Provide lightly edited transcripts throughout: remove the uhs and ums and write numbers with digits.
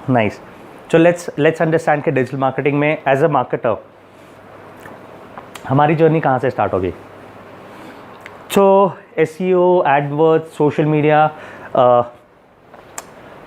Nice. So let's understand कि digital marketing में as a marketer हमारी जर्नी कहाँ से स्टार्ट होगी. So SEO, AdWords, social media,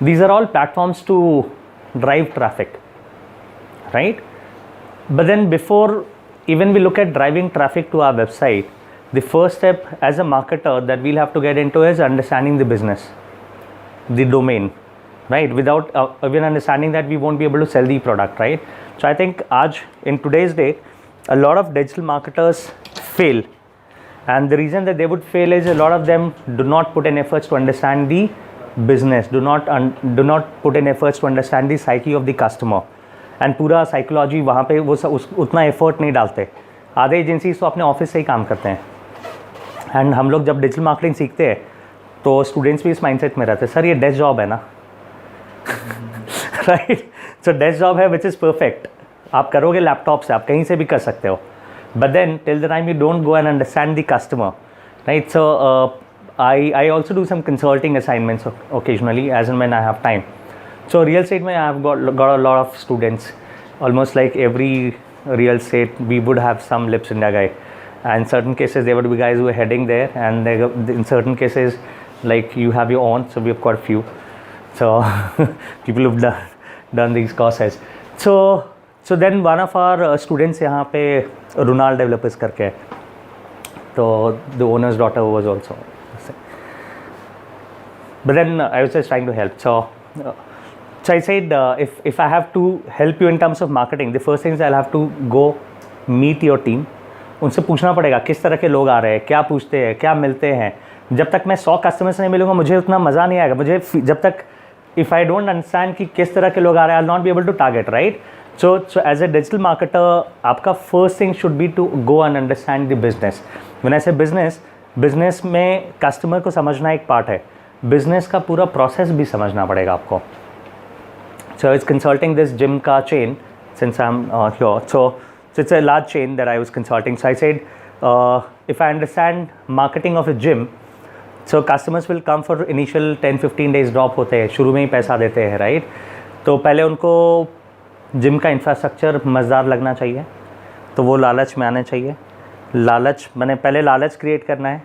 these are all platforms to drive traffic, right? But then before even we look at driving traffic to our website, the first step as a marketer that we'll have to get into is understanding the business, the domain, right? Without even understanding that, we won't be able to sell the product, right? So I think in today's date, a lot of digital marketers fail, and the reason that they would fail is a lot of them do not put in efforts to understand the business, do not put in efforts to understand the psyche of the customer, and पूरा psychology वहाँ पे वो उतना effort नहीं डालते. आधे agencies तो अपने ऑफिस से ही काम करते हैं, एंड हम लोग जब डिजिटल मार्केटिंग सीखते हैं तो स्टूडेंट्स भी इस माइंडसेट में रहते हैं, सर ये डेस्क जॉब है ना. राइट. सो डेस्क जॉब है विच इज़ परफेक्ट, आप करोगे लैपटॉप से, आप कहीं से भी कर सकते हो. But then till the time you don't go and understand the customer, right. So I also do some consulting assignments occasionally as and when I have time. So real estate mein I have got a lot of students. Almost like every real estate we would have some Lips India guy, and in certain cases there would be guys who are heading there, and in certain cases like you have your own. So we have quite a few. So people who've done these courses. So then one of our students यहाँ पे Runal Developers करके है, तो the owner's daughter was also. But then I was just trying to help. So I said, if I have to help you in terms of marketing, the first thing is I'll have to go meet your team. उनसे पूछना पड़ेगा किस तरह के लोग आ रहे हैं, क्या पूछते हैं, क्या मिलते हैं. जब तक मैं 100 कस्टमर से नहीं मिलूँगा मुझे उतना मज़ा नहीं आएगा. मुझे जब तक if I don't understand कि किस तरह के लोग आ रहे हैं, I'll not be able to target, right? So as a digital marketer, आपका first thing should be to go and understand the business. When I say business में कस्टमर को समझना एक पार्ट है, बिजनेस का पूरा प्रोसेस भी समझना पड़ेगा आपको. So it's consulting this gym का chain since I'm here. So it's a large chain that I was consulting. So I said, if I understand marketing of a gym, so customers will come for initial 10-15 days drop होते हैं, शुरू में ही पैसा देते हैं, right. तो पहले उनको जिम का इंफ्रास्ट्रक्चर मज़ेदार लगना चाहिए, तो वो लालच में आने चाहिए. लालच मैंने पहले लालच क्रिएट करना है,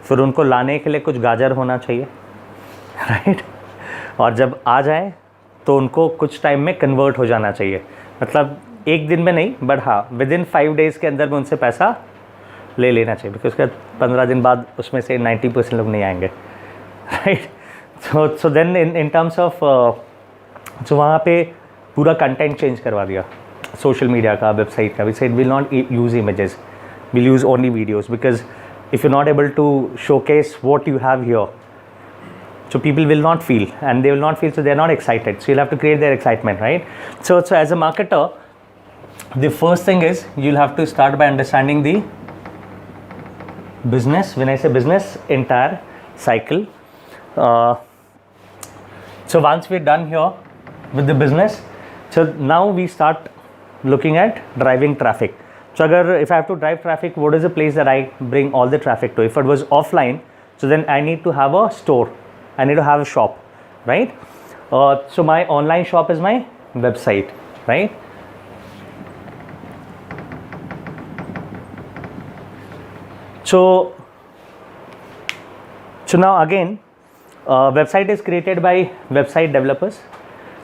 फिर उनको लाने के लिए कुछ गाजर होना चाहिए, राइट. और जब आ जाए तो उनको कुछ टाइम में कन्वर्ट हो जाना चाहिए. मतलब एक दिन में नहीं, बट हाँ विदिन 5 days के अंदर में उनसे पैसा ले लेना चाहिए, बिकॉज उसके 15 दिन बाद उसमें से 90% लोग नहीं आएंगे, right. So then in terms of जो वहाँ पे पूरा कंटेंट चेंज करवा दिया, सोशल मीडिया का, वेबसाइट का. We said will not use images, will use only videos, because if you not able to showcase what you have here, so people will not feel, and they will not feel, so they're not excited. So you'll have to create their excitement, right? So as a marketer, the first thing is you'll have to start by understanding the business. When I say business, entire cycle. So once we're done here with the business, so now we start looking at driving traffic. So if I have to drive traffic, what is the place that I bring all the traffic to? If it was offline, so then I need to have a store, I need to have a shop, right? So my online shop is my website, right? So now again, website is created by website developers.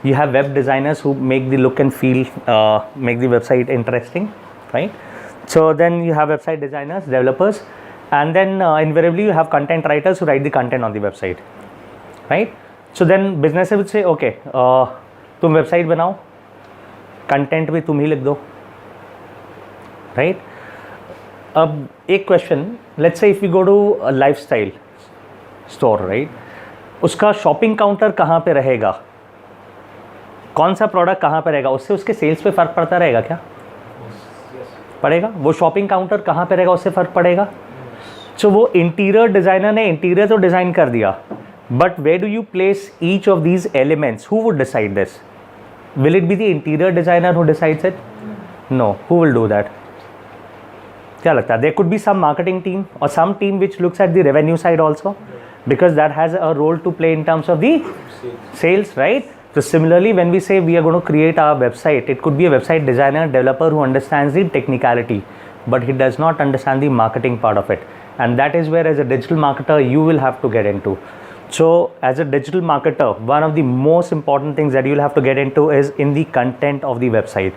You have web designers who make the look and feel, make the website interesting, right? So then you have website designers, developers, and then invariably you have content writers who write the content on the website, right? So then businesses would say, okay, तुम website बनाओ, content भी तुम ही लिख दो, right. अब एक question, let's say if you go to a lifestyle store, right, उसका शॉपिंग काउंटर कहाँ पे रहेगा, कौन सा प्रोडक्ट कहाँ पे रहेगा, उससे उसके सेल्स पे फ़र्क पड़ता रहेगा क्या? पड़ेगा. वो शॉपिंग काउंटर कहाँ पे रहेगा, उससे फ़र्क पड़ेगा. सो वो इंटीरियर डिज़ाइनर ने इंटीरियर तो डिज़ाइन कर दिया, but where do you place each of these elements? Who would decide this? Will it be the interior designer who decides it? No. Who will do that? क्या लगता है? There could be some marketing team or some team which looks at the revenue side also, because that has a role to play in terms of the sales, right? So similarly, when we say we are going to create our website, it could be a website designer, developer who understands the technicality, but he does not understand the marketing part of it. And that is where, as a digital marketer, you will have to get into. So as a digital marketer, one of the most important things that you'll have to get into is in the content of the website.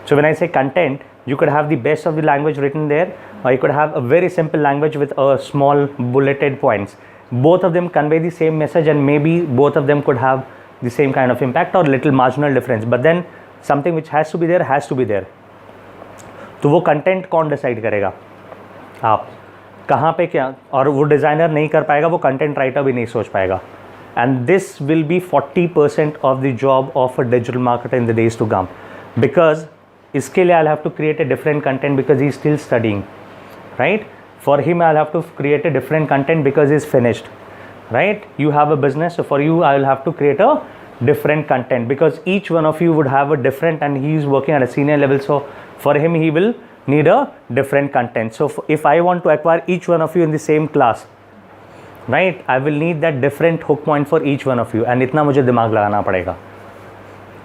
So when I say content, you could have the best of the language written there, or you could have a very simple language with a small bulleted points. Both of them convey the same message, and maybe both of them could have the same kind of impact or little marginal difference, but then something which has to be there. तो वो content कौन decide करेगा? आप कहाँ पे क्या, और वो डिज़ाइनर नहीं कर पाएगा, वो कंटेंट राइटर भी नहीं सोच पाएगा. And this will be 40% of the job of a digital marketer in the days to come, because इसके लिए I have to create a different content because he is still studying, right? For him I have to create a different content because he is finished, right? You have a business, so for you I will have to create a different content because each one of you would have a different, and he is working at a senior level, so for him he will need a different content. So if I want to acquire each one of you in the same class, right, I will need that different hook point for each one of you, and इतना मुझे दिमाग लगाना पड़ेगा,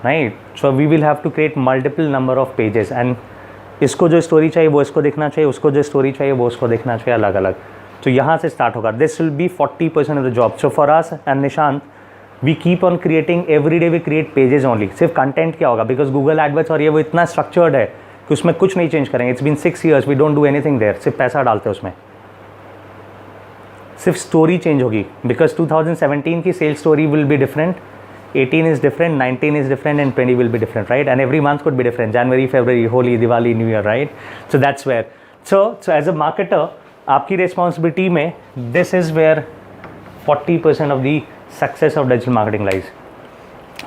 right? So we will have to create multiple number of pages, and इसको जो story चाहिए वो इसको देखना चाहिए, उसको जो स्टोरी चाहिए वो उसको देखना चाहिए, अलग अलग. तो यहाँ से स्टार्ट होगा. This will be 40% of the job. So for us and Nishant, we keep on creating every day, we create pages only. सिर्फ कंटेंट क्या होगा, बिकॉज गूगल एडवर्ड्स और ये वो इतना स्ट्रक्चर्ड है कि उसमें कुछ नहीं चेंज करेंगे. It's been 6 years, we don't do anything there. सिर्फ पैसा डालते हैं उसमें, सिर्फ स्टोरी चेंज होगी. बिकॉज 2017 की sale story will be different, 18 is different, 19 is different, and 20 will be different, right? And every month could be different. January, February, Holi, Diwali, new year, right? So that's where. So as a marketer, आपकी responsibility में this is where 40% of the success of digital marketing lies,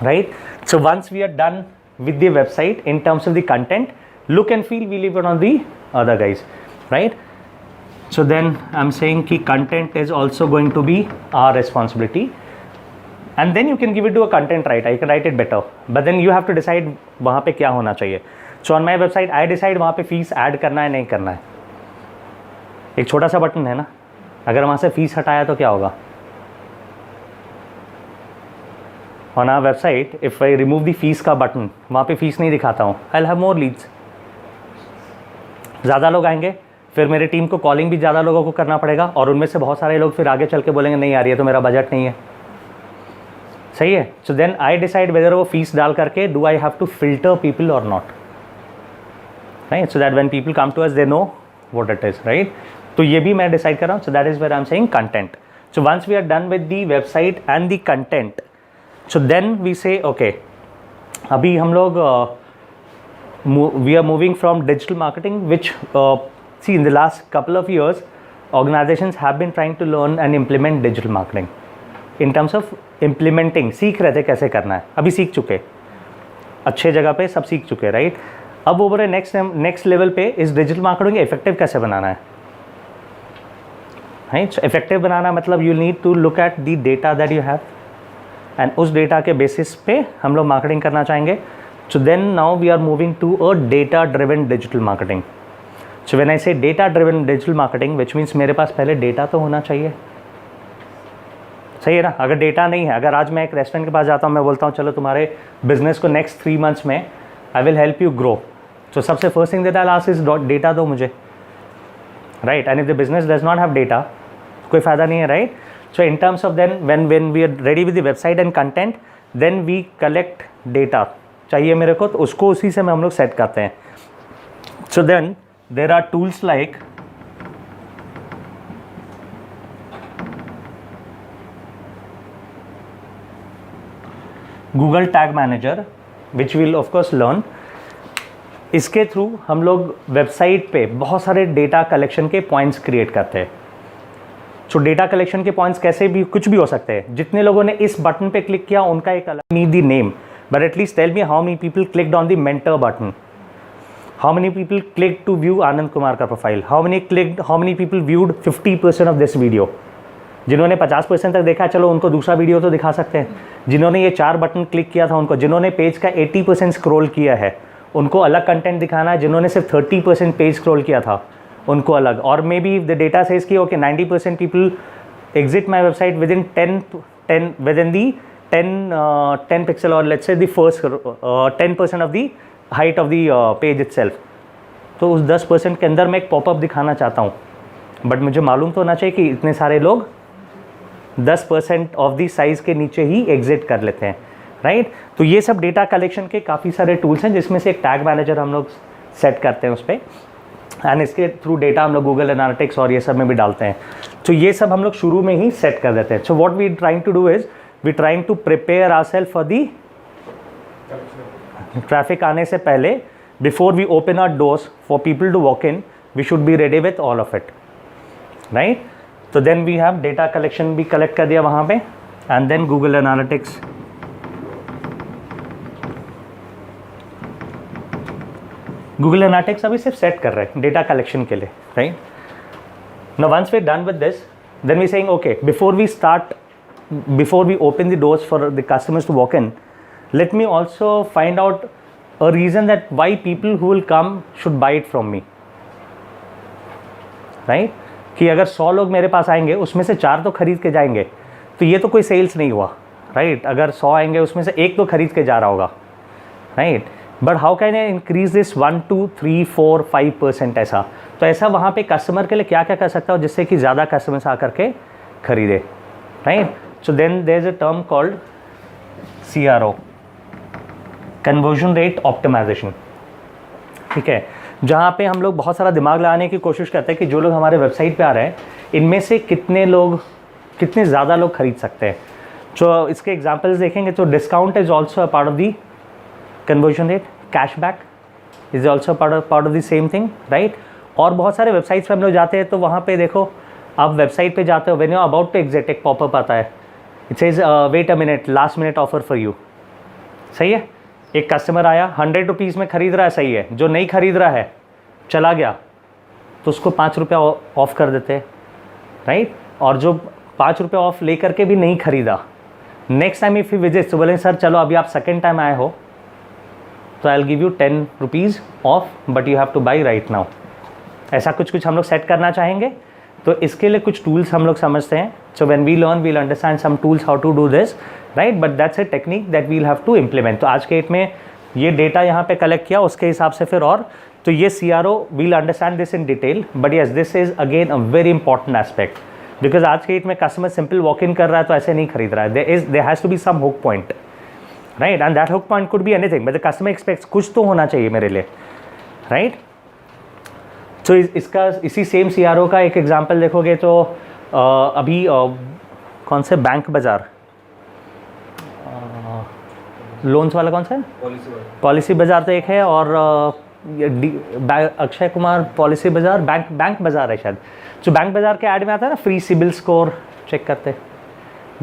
right? So once we are done with the website in terms of the content, look and feel, we leave it on the other guys, right? So then I'm saying कि content is also going to be our responsibility, and then you can give it to a content writer. You can write it better, but then you have to decide वहाँ पे क्या होना चाहिए. So on my website I decide वहाँ पे fees add करना है नहीं करना है. एक छोटा सा बटन है ना, अगर वहाँ से फीस हटाया तो क्या होगा? On our website if I remove the fees का बटन, वहाँ पे फीस नहीं दिखाता हूँ, I'll have more leads. ज़्यादा लोग आएंगे, फिर मेरी टीम को कॉलिंग भी ज़्यादा लोगों को करना पड़ेगा, और उनमें से बहुत सारे लोग फिर आगे चल के बोलेंगे नहीं यार ये तो मेरा बजट नहीं है. सही है? So then I decide whether वो फीस डाल करके do I have to filter people और not, right? So that when people come to us they know what it is, right? तो ये भी मैं डिसाइड कर रहा हूँ. So that is where I am saying content. So once we are done with the website and the content, so then we say okay, अभी हम लोग we are moving from digital marketing which see in the last couple of years organizations have been trying to learn and implement digital marketing in terms of implementing. सीख रहे थे कैसे करना है, अभी सीख चुके, अच्छे जगह पे सब सीख चुके, राइट? अब वो बोले नेक्स्ट लेवल पे इस डिजिटल मार्केटिंग इफेक्टिव कैसे बनाना है, राइट? इफेक्टिव बनाना मतलब you need to look at the data that you have, and उस डेटा के बेसिस पे हम लोग मार्केटिंग करना चाहेंगे. So then now we are moving to a data driven digital marketing. So when I say data driven digital marketing, which means मेरे पास पहले डेटा तो होना चाहिए, सही है ना? अगर डेटा नहीं है, अगर आज मैं एक रेस्टोरेंट के पास जाता हूँ, मैं बोलता हूँ चलो तुम्हारे बिजनेस को नेक्स्ट 3 months में I will help you grow, तो सबसे first thing that I ask is data दो मुझे, right? And if the business does not have data, कोई फ़ायदा नहीं है, right? So in terms of then when we are ready with the website and content, then we collect data चाहिए मेरे को, तो उसको उसी से हम लोग सेट करते हैं. So then there are tools like Google Tag Manager which we'll of course learn. इसके थ्रू हम लोग वेबसाइट पे बहुत सारे डेटा कलेक्शन के पॉइंट्स क्रिएट करते हैं. सो डेटा कलेक्शन के पॉइंट्स कैसे भी कुछ भी हो सकते हैं. जितने लोगों ने इस बटन पे क्लिक किया उनका एक अलग, need the name, but at least tell me how many people clicked on the mentor button. How many people clicked to view Anand Kumar का profile? How many people viewed 50% of this video? जिन्होंने 50% तक देखा, चलो उनको दूसरा वीडियो तो दिखा सकते हैं. जिन्होंने ये 4 बटन क्लिक किया था उनको, जिन्होंने पेज का 80% स्क्रॉल किया है उनको अलग कंटेंट दिखाना है. जिन्होंने सिर्फ 30% पेज स्क्रॉल किया था उनको अलग. और maybe the data says कि okay 90% people exit my website within 10 within the 10 pixel or let's say the first 10% of the height of the page itself, तो उस 10% के अंदर मैं एक पॉपअप दिखाना चाहता हूँ, बट मुझे मालूम तो होना चाहिए कि इतने सारे लोग 10% ऑफ दी साइज़ के नीचे ही एग्जिट कर लेते हैं, राइट। तो ये सब डेटा कलेक्शन के काफ़ी सारे टूल्स हैं, जिसमें से एक टैग मैनेजर हम लोग सेट करते हैं उस पर, एंड इसके थ्रू डेटा हम लोग गूगल एनालिटिक्स और ये सब में भी डालते हैं। तो ये सब हम लोग शुरू में ही सेट कर देते हैं। So what we trying to do is we trying to prepare ourselves for the traffic आने से पहले, before we open our doors for people to walk in, we should be ready with all of it, right. तो then we have data collection भी collect कर दिया वहाँ पे, and then Google analytics, Google analytics अभी सिर्फ set कर रहे हैं डेटा कलेक्शन के लिए, right. Now once we done with this, then we saying okay, before we open the doors for the customers to walk in, let me also find out a reason that why people who will come should buy it from me, right। कि अगर 100 लोग मेरे पास आएंगे, उसमें से 4 तो खरीद के जाएंगे, तो ये तो कोई सेल्स नहीं हुआ, राइट। अगर 100 आएंगे, उसमें से 1 तो खरीद के जा रहा होगा, right. But how can I increase this 1 2 3 4 5% ऐसा, तो ऐसा वहाँ पे कस्टमर के लिए क्या क्या कर सकता हूँ जिससे कि ज़्यादा कस्टमर्स आकर के खरीदे, right. So then there is a term called CRO, conversion rate optimization, ठीक है, जहाँ पे हम लोग बहुत सारा दिमाग लगाने की कोशिश करते हैं कि जो लोग हमारे वेबसाइट पे आ रहे हैं, इनमें से कितने ज़्यादा लोग खरीद सकते हैं। तो इसके एग्जांपल्स देखेंगे तो discount is also a part of the conversion rate, cashback is also part of the same thing, right. और बहुत सारे वेबसाइट्स पे हम लोग जाते हैं, तो वहाँ पे देखो, आप वेबसाइट पे जाते हो, when you are about to exit, एक पॉपअप आता है, it says wait a minute, last minute offer for you, सही है। एक कस्टमर आया, 100 रुपीज़ में ख़रीद रहा है, सही है। जो नहीं खरीद रहा है, चला गया, तो उसको 5 रुपया ऑफ कर देते हैं, राइट। और जो 5 रुपये ऑफ लेकर के भी नहीं खरीदा, next time if you visit, तो बोलें सर चलो अभी आप सेकेंड टाइम आए हो, तो I will give you 10 rupees of, but you have two by right now. ऐसा कुछ हम लोग सेट करना चाहेंगे, तो इसके लिए कुछ टूल्स हम लोग समझते हैं। So when we learn, we'll understand some tools how to do this, right, but that's a technique that we'll have to implement. तो आज के डेट में ये डेटा यहाँ पे कलेक्ट किया, उसके हिसाब से फिर और, तो ये CRO we'll understand this in detail, but yes this is again a very important aspect, because आज के डेट में कस्टमर सिंपल वॉक इन कर रहा है तो ऐसे नहीं खरीद रहा है, there has to be some hook point, right, and that hook point could be anything, but the customer expects कुछ तो होना चाहिए मेरे लिए, राइट। तो इसका इसी सेम CRO का एक एग्जांपल देखोगे तो अभी कौन से बैंक बाज़ार, लोन्स वाला कौन सा है, पॉलिसी बाज़ार तो एक है, और अक्षय कुमार पॉलिसी बाज़ार, बैंक बाज़ार है शायद। जो बैंक बाज़ार के ऐड में आता है ना, फ्री सिबिल स्कोर चेक करते,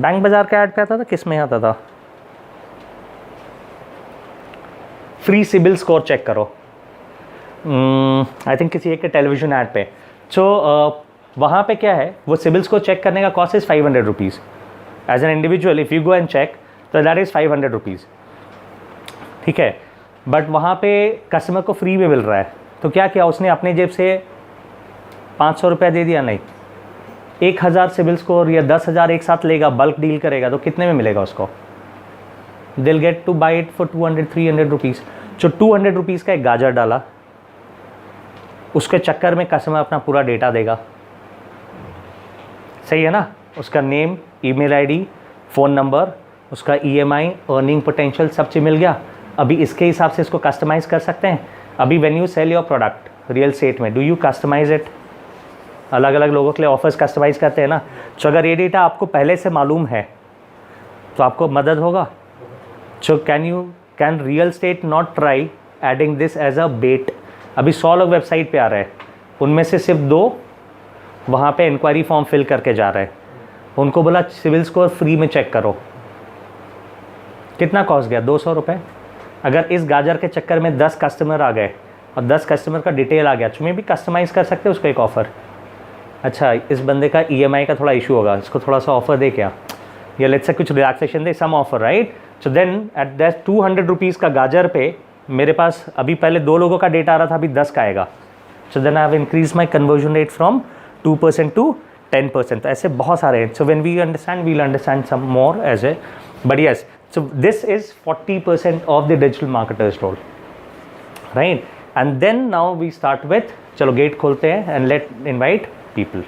बैंक बाज़ार के ऐड पे आता था, किस में आता था, फ्री सिबिल स्कोर चेक करो, आई थिंक किसी एक के टेलीविजन ऐड पे। सो वहाँ पे क्या है, वो सिबिल स्कोर चेक करने का cost is 500 rupees as an individual, if you go and check, तो दैट इज़ 500 रुपीज़, ठीक है। बट वहाँ पे कस्टमर को फ्री में मिल रहा है, तो क्या किया उसने, अपने जेब से 500 रुपया दे दिया, नहीं, 1000 सिबिल स्कोर या 10,000 एक साथ लेगा, बल्क डील करेगा, तो कितने में मिलेगा उसको, दिल gate two by it for 200-300 rupees. जो 200 रुपीज़ का एक गाजर डाला, उसके चक्कर में कस्टमर अपना पूरा डेटा देगा, सही है ना, उसका name, email ID, phone number, उसका EMI, अर्निंग पोटेंशियल, सब चीज़ मिल गया। अभी इसके हिसाब से इसको कस्टमाइज़ कर सकते हैं। अभी when you sell your product real estate में, डू यू कस्टमाइज़ इट, अलग अलग लोगों के लिए ऑफर्स कस्टमाइज़ करते हैं ना। तो अगर ये डेटा आपको पहले से मालूम है तो आपको मदद होगा। So can real estate not try adding this as a bet. अभी 100 लोग वेबसाइट पे आ रहे हैं, उनमें से सिर्फ 2 वहाँ पे इंक्वायरी फॉर्म फिल करके जा रहे हैं, उनको बोला सिविल स्कोर फ्री में चेक करो, कितना कॉस्ट गया, 200 रुपये। अगर इस गाजर के चक्कर में 10 कस्टमर आ गए और 10 कस्टमर का डिटेल आ गया, तुम्हें भी कस्टमाइज़ कर सकते हो उसको एक ऑफ़र। अच्छा, इस बंदे का EMI का थोड़ा इशू होगा, इसको थोड़ा सा ऑफ़र दे क्या, या लेट्स से कुछ रिलैक्सेशन दे, some offer, right. So then at that 200 rupees का गाजर पे मेरे पास अभी पहले 2 लोगों का डेटा आ रहा था, अभी 10 का आएगा। So then I have increase my conversion rate from 2% to 10%। तो ऐसे बहुत सारे हैं। So when we understand, we'll understand some more as a But yes, so this is 40% of the digital marketer's role, right? And then now we start with, chalo gate kholte hain and let invite people.